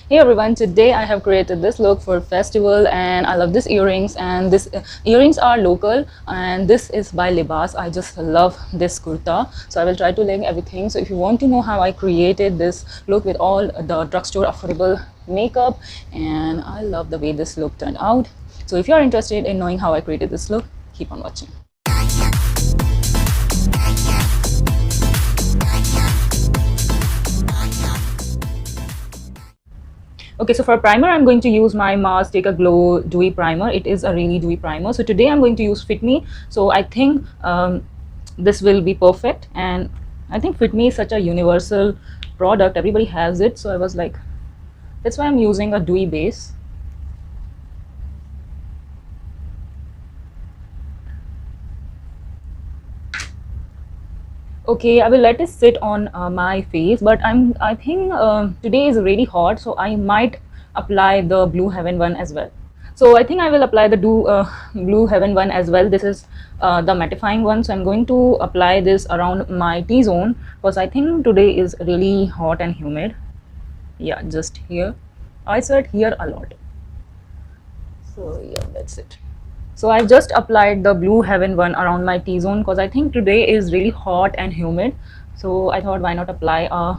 Hey everyone, today I have created this look for festival and I love these earrings, and this earrings are local and this is by Libas. I just love this kurta. So I will try to link everything. So if you want to know how I created this look with all the drugstore affordable makeup, and I love the way this look turned out. So if you are interested in knowing how I created this look, keep on watching. Okay, so for primer, I'm going to use my Mars Take a Glow Dewy Primer. It is a really dewy primer. So today I'm going to use Fit Me. So I think this will be perfect. And I think Fit Me is such a universal product. Everybody has it. So I was like, that's why I'm using a dewy base. Okay, I will let it sit on my face, but I think today is really hot, so I might apply the Blue Heaven one as well. So I think I will apply the Blue Heaven one as well. This is the mattifying one, so I'm going to apply this around my T-zone because I think today is really hot and humid. Yeah, just here. I sweat here a lot. So yeah, that's it. So I've just applied the Blue Heaven one around my T-zone because I think today is really hot and humid. So I thought, why not apply a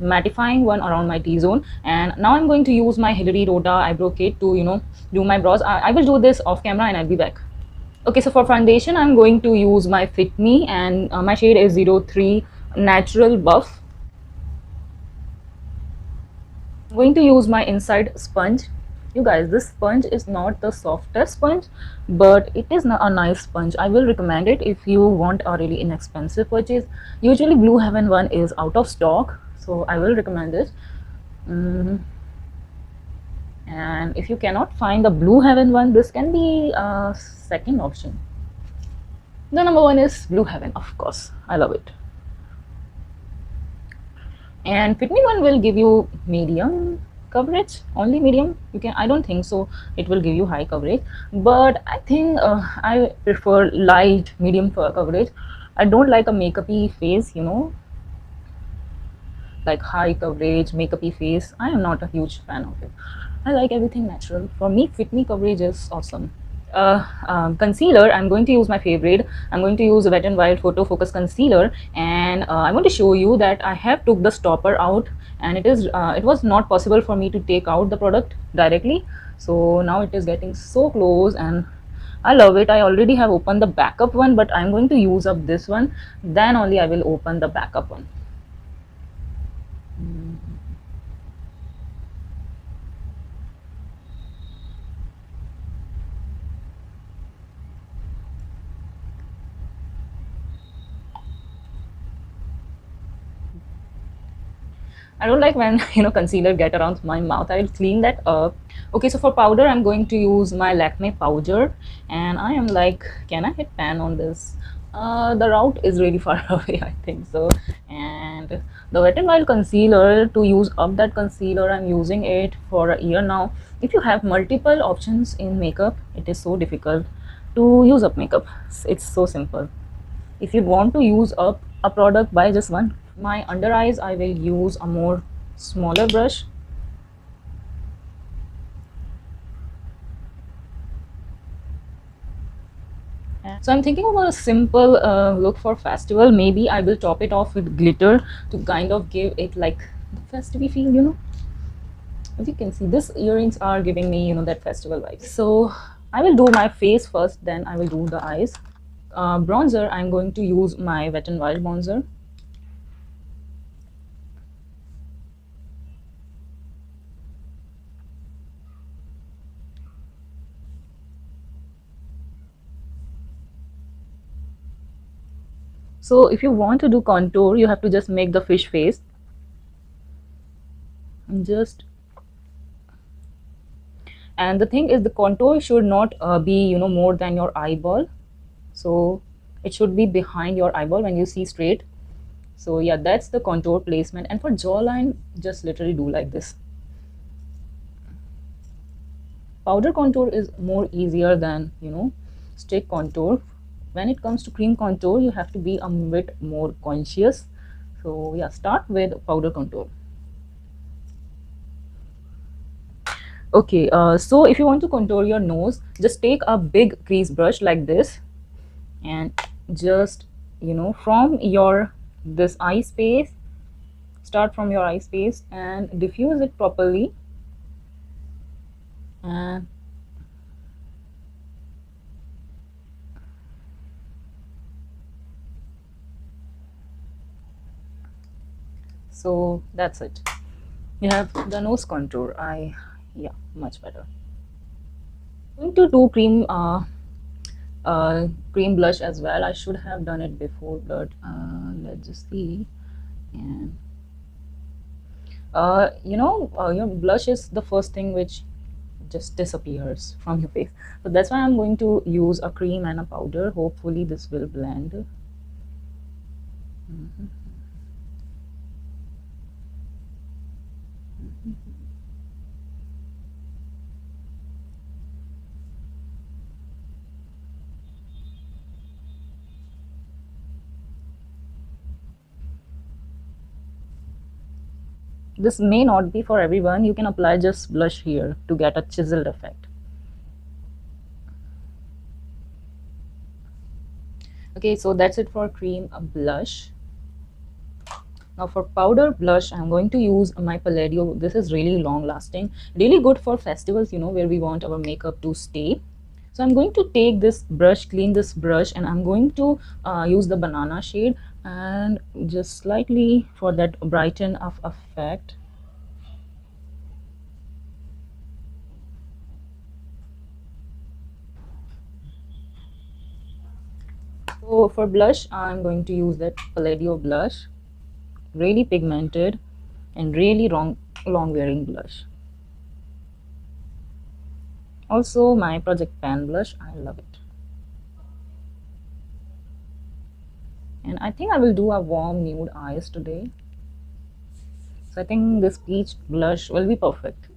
mattifying one around my T-zone. And now I'm going to use my Hilary Rhoda eyebrow kit to, do my brows. I will do this off camera and I'll be back. Okay, so for foundation, I'm going to use my Fit Me, and my shade is 03 Natural Buff. I'm going to use my inside sponge. You guys, this sponge is not the softest sponge, but it is a nice sponge. I will recommend it if you want a really inexpensive purchase. Usually Blue Heaven one is out of stock, so I will recommend this. And if you cannot find the Blue Heaven one, this can be a second option. The number one is Blue Heaven, of course. I love it. And Fit Me one will give you medium coverage, only medium. I don't think so it will give you high coverage, but I think I prefer light medium coverage. I don't like a makeupy face, like high coverage makeupy face. I am not a huge fan of it. I like everything natural. For me, Fit Me coverage is awesome. Concealer, I'm going to use my favorite. I'm going to use Wet n Wild Photo Focus Concealer, and I want to show you that I have took the stopper out, and it was not possible for me to take out the product directly. So now it is getting so close, and I love it. I already have opened the backup one, but I'm going to use up this one. Then only I will open the backup one. I don't like when concealer get around my mouth. I will clean that up. Okay, so for powder, I'm going to use my Lakme powder, and I am like, can I hit pan on this? The route is really far away, I think so. And the Wet n Wild concealer, to use up that concealer, I'm using it for a year now. If you have multiple options in makeup, it is so difficult to use up makeup. It's so simple. If you want to use up a product, buy just one. My under eyes, I will use a more smaller brush. So I'm thinking about a simple look for festival. Maybe I will top it off with glitter to kind of give it like the festive feel, As you can see, these earrings are giving me, that festival vibe. So I will do my face first, then I will do the eyes. Bronzer, I'm going to use my Wet n Wild bronzer. So if you want to do contour, you have to just make the fish face. And the thing is, the contour should not be, more than your eyeball. So it should be behind your eyeball when you see straight. So yeah, that's the contour placement. And for jawline, just literally do like this. Powder contour is more easier than, stick contour. When it comes to cream contour, you have to be a bit more conscious. So yeah, start with powder contour. Okay, so if you want to contour your nose, just take a big crease brush like this and just, from your this eye space, start from your eye space and diffuse it properly. And so that's it. You have the nose contour. Yeah, much better. I'm going to do cream blush as well. I should have done it before, but let's just see. And your blush is the first thing which just disappears from your face. So that's why I'm going to use a cream and a powder. Hopefully this will blend. Mhm. This may not be for everyone. You can apply just blush here to get a chiseled effect. Okay, so that's it for cream blush. Now for powder blush, I'm going to use my Palladio. This is really long lasting, really good for festivals, where we want our makeup to stay. So I'm going to take this brush, clean this brush, and I'm going to use the banana shade and just slightly for that brighten of effect. So for blush, I'm going to use that Palladio blush, really pigmented and really long wearing blush. Also my Project Pan blush, I love it. And I think I will do a warm nude eyes today. So I think this peach blush will be perfect.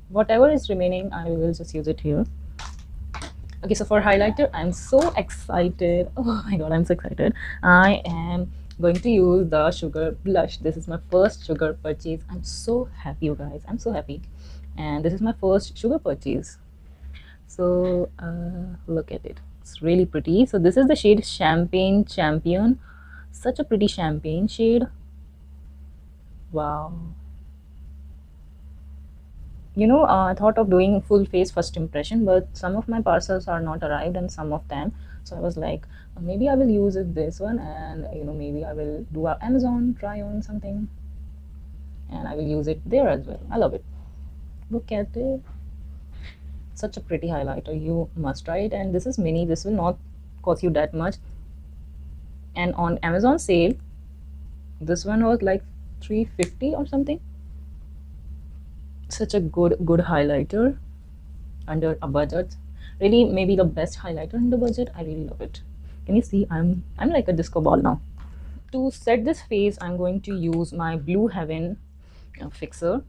Whatever is remaining, I will just use it here. Okay, so for highlighter, I'm so excited. Oh my god, I'm so excited. I am going to use the sugar blush. This is my first sugar purchase. I'm so happy, you guys. I'm so happy. And this is my first sugar purchase. So look at it. It's really pretty. So this is the shade Champagne Champion. Such a pretty champagne shade. Wow. I thought of doing full face first impression, but some of my parcels are not arrived and some of them. So I was like, maybe I will use it this one, and maybe I will do a Amazon try on something, and I will use it there as well. I love it. Look at it. Such a pretty highlighter. You must try it. And this is mini. This will not cost you that much. And on Amazon sale, this one was like 350 or something. Such a good highlighter under a budget. Really, maybe the best highlighter in the budget. I really love it. Can you see? I'm like a disco ball now. To set this face, I'm going to use my Blue Heaven fixer.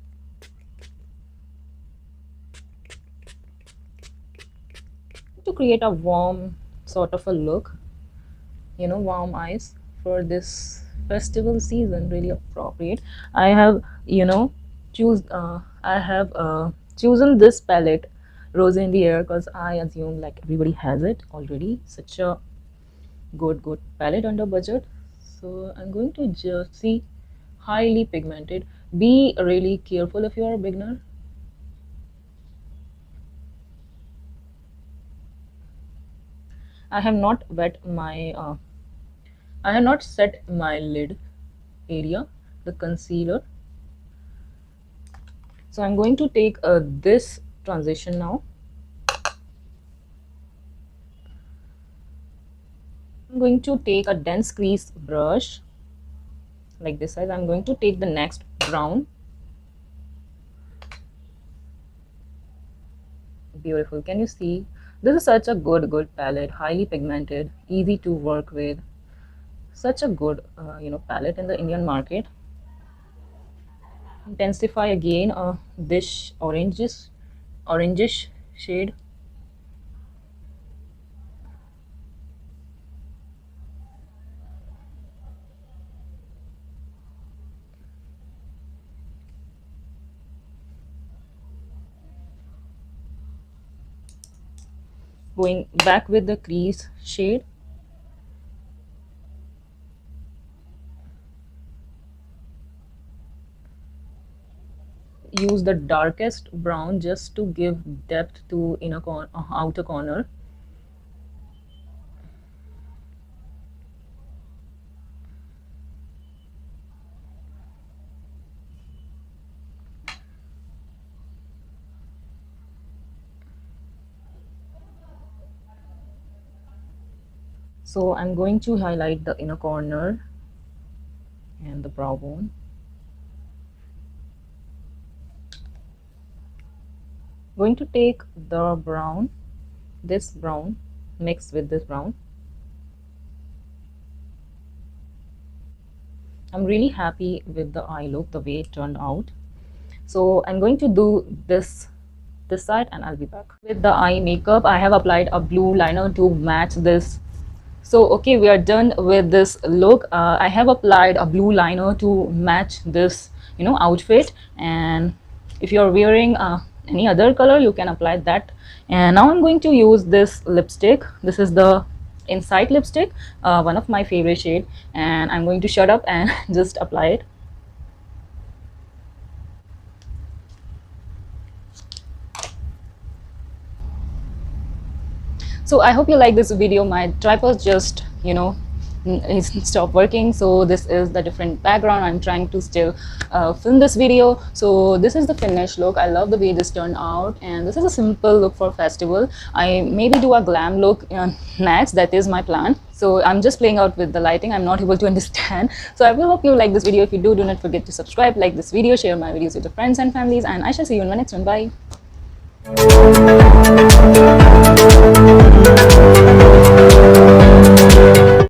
To create a warm sort of a look, warm eyes for this festival season, really appropriate. I have, I have chosen this palette, Rose in the Air, because I assume like everybody has it already. Such a good palette under budget. So I'm going to just see highly pigmented. Be really careful if you are a beginner. I have not wet my I have not set my lid area, the concealer. So I'm going to take this transition now. I'm going to take a dense crease brush like this size. I'm going to take the next brown. Beautiful. Can you see? This is such a good palette, highly pigmented, easy to work with. Such a good palette in the Indian market. Intensify again this orangish shade. Going back with the crease shade. Use the darkest brown just to give depth to outer corner. So I'm going to highlight the inner corner and the brow bone. Going to take the brown, this brown, mix with this brown. I'm really happy with the eye look, the way it turned out. So I'm going to do this side and I'll be back. With the eye makeup, I have applied a blue liner to match this. So okay, we are done with this look. I have applied a blue liner to match this outfit, and if you're wearing any other color, you can apply that. And now I'm going to use this lipstick. This is the Insight lipstick, one of my favorite shade, and I'm going to shut up and just apply it. So I hope you like this video. My tripod just it's stopped working, so this is the different background. I'm trying to still film this video. So this is the finished look. I love the way this turned out, and this is a simple look for festival. I maybe do a glam look next. That is my plan. So I'm just playing out with the lighting. I'm not able to understand. So I will hope you like this video. If you do not forget to subscribe, like this video, share my videos with your friends and families, and I shall see you in my next one. Bye.